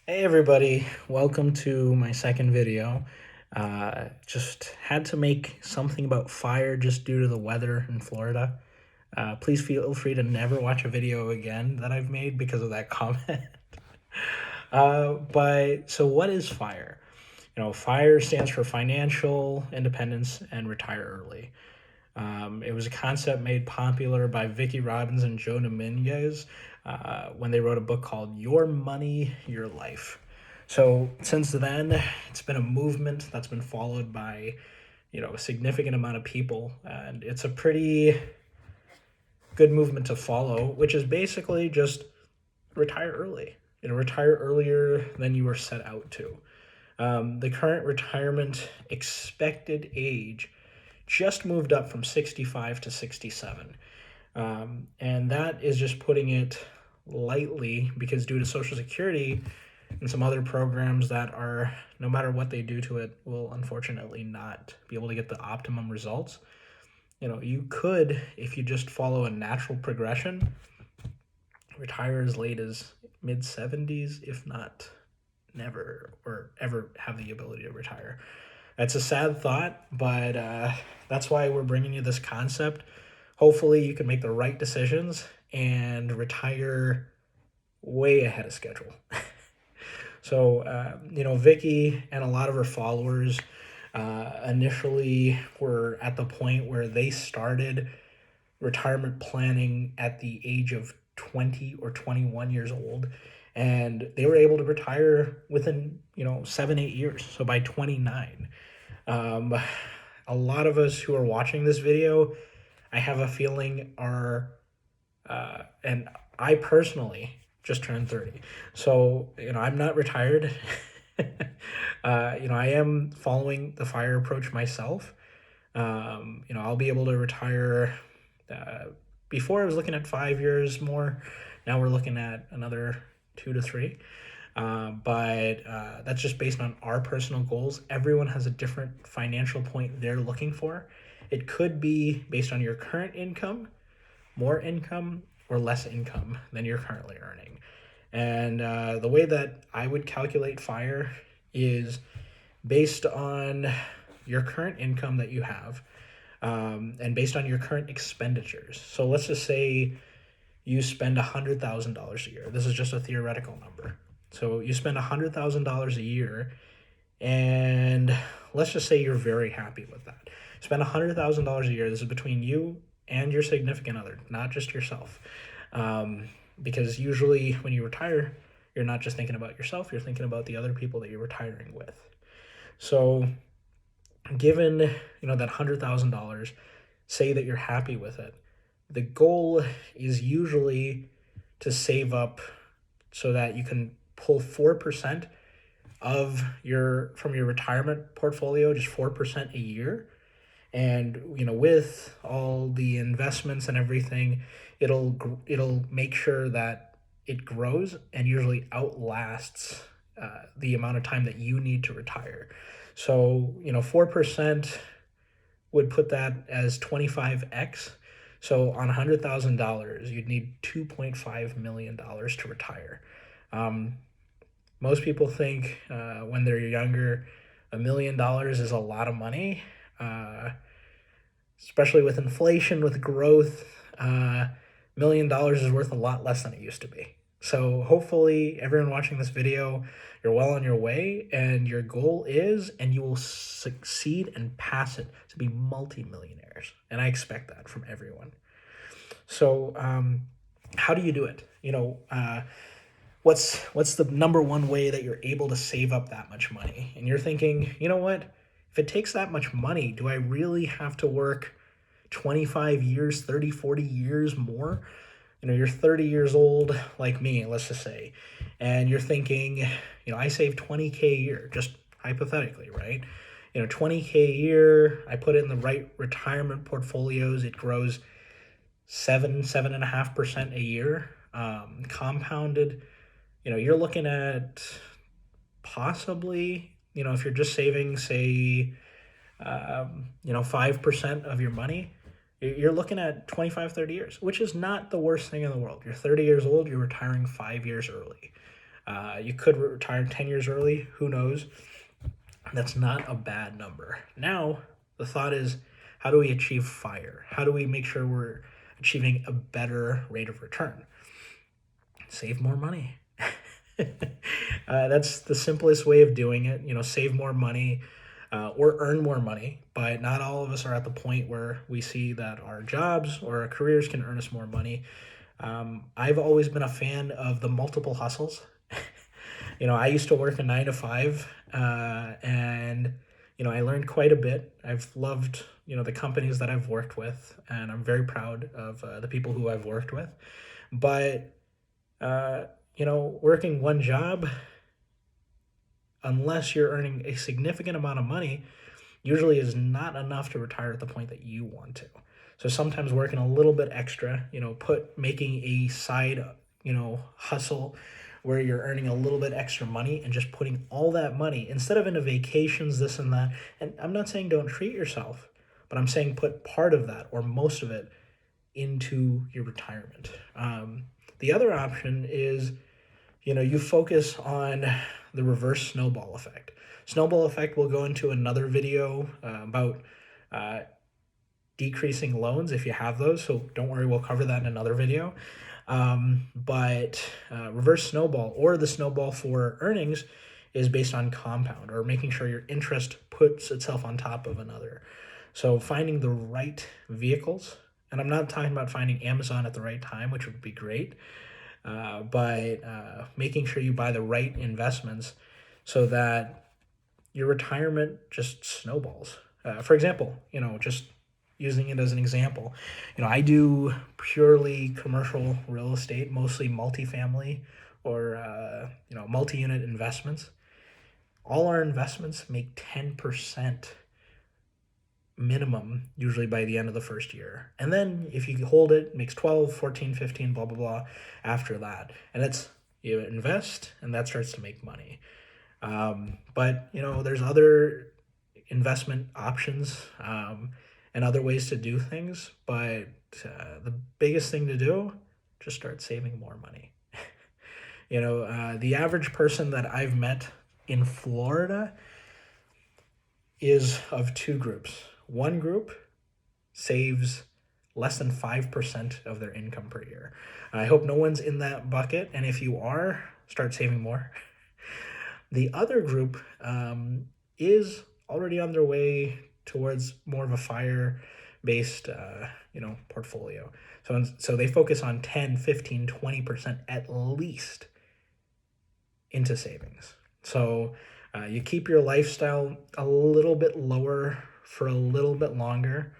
Hey everybody, welcome to my second video. Just had to make something about fire just due to the weather in Florida. Please feel free to never watch a video again that I've made because of that comment. But so what is fire? FIRE stands for Financial Independence and Retire Early. It was a concept made popular by Vicki Robbins and Joe Dominguez when they wrote a book called Your Money, Your Life. So since then, it's been a movement that's been followed by, a significant amount of people, and it's a pretty good movement to follow, which is basically just retire early. Retire earlier than you were set out to. The current retirement expected age just moved up from 65 to 67. And that is just putting it lightly because due to Social Security and some other programs that are, no matter what they do to it, will unfortunately not be able to get the optimum results. You could, if you just follow a natural progression, retire as late as mid 70s, if not never or ever have the ability to retire. That's a sad thought, but that's why we're bringing you this concept. Hopefully you can make the right decisions and retire way ahead of schedule. So, Vicki and a lot of her followers initially were at the point where they started retirement planning at the age of 20 or 21 years old. And they were able to retire within, 7-8 years. So by 29, a lot of us who are watching this video, I have a feeling are, and I personally just turned 30. So, I'm not retired. I am following the fire approach myself. I'll be able to retire. Before I was looking at 5 years more. Now we're looking at another 2 to 3. But that's just based on our personal goals. Everyone has a different financial point they're looking for. It could be based on your current income, more income, or less income than you're currently earning. And the way that I would calculate fire is based on your current income that you have, and based on your current expenditures. So let's just say you spend $100,000 a year. This is just a theoretical number. So you spend $100,000 a year, and let's just say you're very happy with that. Spend $100,000 a year. This is between you and your significant other, not just yourself. Because usually when you retire, you're not just thinking about yourself, you're thinking about the other people that you're retiring with. So given, that $100,000, say that you're happy with it. The goal is usually to save up so that you can pull 4% from your retirement portfolio, just 4% a year. And with all the investments and everything, it'll make sure that it grows and usually outlasts the amount of time that you need to retire. So 4% would put that as 25x. So on $100,000, you'd need $2.5 million to retire. Most people think when they're younger, $1 million is a lot of money, especially with inflation, with growth. $1 million is worth a lot less than it used to be. So hopefully everyone watching this video, you're well on your way, and your goal is, and you will succeed and pass it to be multimillionaires. And I expect that from everyone. So how do you do it? What's the number one way that you're able to save up that much money? And you're thinking, you know what? If it takes that much money, do I really have to work 25 years, 30, 40 years more? You're 30 years old, like me, let's just say, and you're thinking, I save 20K a year, just hypothetically, right? 20K a year, I put it in the right retirement portfolios, it grows 7.5% a year, compounded. You're looking at possibly, if you're just saving, say, 5% of your money, you're looking at 25, 30 years, which is not the worst thing in the world. You're 30 years old, you're retiring 5 years early. You could retire 10 years early, who knows? That's not a bad number. Now, the thought is, how do we achieve FIRE? How do we make sure we're achieving a better rate of return? Save more money. That's the simplest way of doing it. Save more money or earn more money. But not all of us are at the point where we see that our jobs or our careers can earn us more money. I've always been a fan of the multiple hustles. I used to work a 9 to 5, and I learned quite a bit. I've loved the companies that I've worked with, and I'm very proud of the people who I've worked with. But working one job, unless you're earning a significant amount of money, usually is not enough to retire at the point that you want to. So sometimes working a little bit extra, making a side, hustle where you're earning a little bit extra money and just putting all that money instead of into vacations, this and that. And I'm not saying don't treat yourself, but I'm saying put part of that or most of it into your retirement. The other option is, you focus on the reverse snowball effect. Snowball effect will go into another video about decreasing loans if you have those. So don't worry, we'll cover that in another video. But reverse snowball, or the snowball for earnings, is based on compound, or making sure your interest puts itself on top of another. So finding the right vehicles, and I'm not talking about finding Amazon at the right time, which would be great, but making sure you buy the right investments so that your retirement just snowballs. For example, just using it as an example, I do purely commercial real estate, mostly multifamily or, multi-unit investments. All our investments make 10% minimum, usually by the end of the first year. And then if you hold it, it makes 12, 14, 15, blah, blah, blah after that. And it's, you invest and that starts to make money. But, there's other investment options and other ways to do things. But the biggest thing to do, just start saving more money. The average person that I've met in Florida is of two groups. One group saves less than 5% of their income per year. I hope no one's in that bucket, and if you are, start saving more. The other group is already on their way towards more of a FIRE-based, portfolio. So they focus on 10, 15, 20% at least into savings. So you keep your lifestyle a little bit lower for a little bit longer.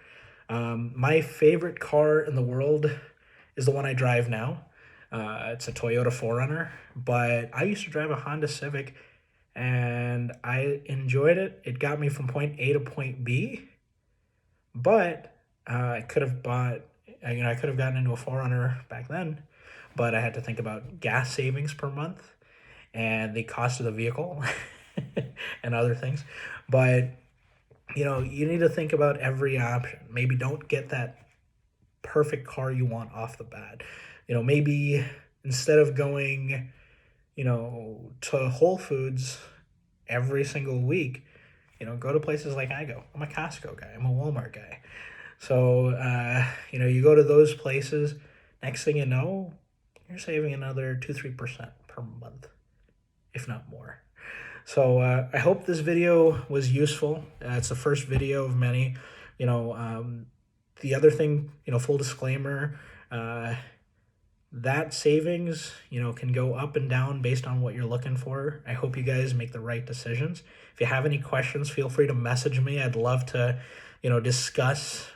My favorite car in the world is the one I drive now. It's a Toyota 4Runner, but I used to drive a Honda Civic and I enjoyed it. It got me from point A to point B, but I could have gotten into a 4Runner back then, but I had to think about gas savings per month and the cost of the vehicle and other things. But you need to think about every option. Maybe don't get that perfect car you want off the bat. Maybe instead of going, to Whole Foods every single week, go to places like I go. I'm a Costco guy. I'm a Walmart guy. So, you go to those places, next thing you know, you're saving another 2-3% per month, if not more. So I hope this video was useful. It's the first video of many. The other thing, full disclaimer, that savings, can go up and down based on what you're looking for. I hope you guys make the right decisions. If you have any questions, feel free to message me. I'd love to, discuss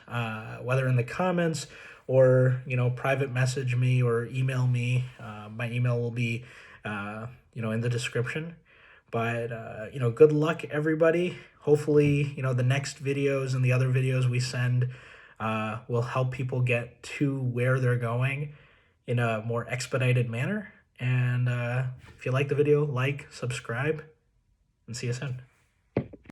whether in the comments or, private message me or email me. My email will be, in the description. But, good luck, everybody. Hopefully, the next videos and the other videos we send will help people get to where they're going in a more expedited manner. And if you like the video, like, subscribe, and see you soon.